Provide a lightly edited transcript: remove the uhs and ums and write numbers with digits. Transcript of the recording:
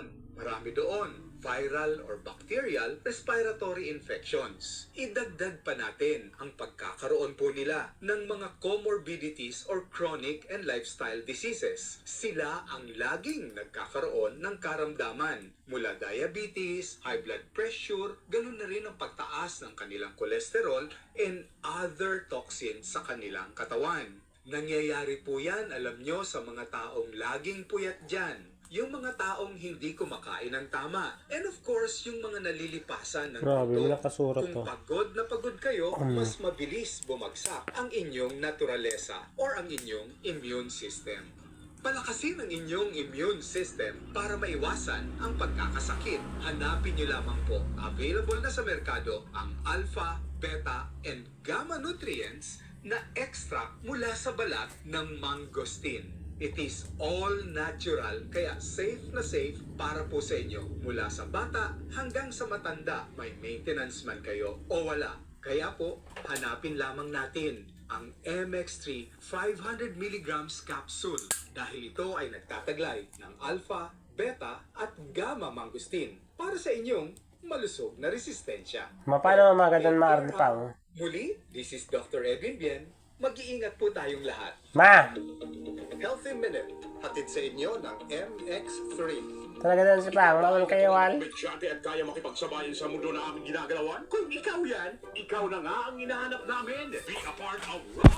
infection. Marami doon, viral or bacterial respiratory infections. Idagdag pa natin ang pagkakaroon po nila ng mga comorbidities or chronic and lifestyle diseases. Sila ang laging nagkakaroon ng karamdaman mula diabetes, high blood pressure, ganun na rin ang pagtaas ng kanilang cholesterol and other toxins sa kanilang katawan. Nangyayari po yan, alam nyo, sa mga taong laging puyat dyan. Yung mga taong hindi kumakain ng tama. And of course, yung mga nalilipasan ng Grabe, gutom. nakasurat Kung to. pagod na pagod kayo, mas mabilis bumagsak ang inyong naturalesa or ang inyong immune system. Palakasin ang inyong immune system para maiwasan ang pagkakasakit. Hanapin niyo lamang po, available na sa merkado, ang alpha, beta, and gamma nutrients na extract mula sa balat ng mangosteen. It is all natural, kaya safe na safe para po sa inyo. Mula sa bata hanggang sa matanda, may maintenance man kayo o wala. Kaya po, hanapin lamang natin ang MX3 500 mg capsule dahil ito ay nagtataglay ng alpha, beta at gamma mangosteen para sa inyong malusog na resistensya. Paano magandang maarni pa? Muli, this is Dr. Edwin Bien. Mag-iingat po tayong lahat. Ma! Healthy Minute, hatid sa inyo ng MX3. Talaga na si Pang, maman kayo, Wal. Medyante at kaya makipagsabayan sa mundo na aming ginagalawan? Kung ikaw yan, ikaw na nga ang hinahanap namin. Be a part of Rob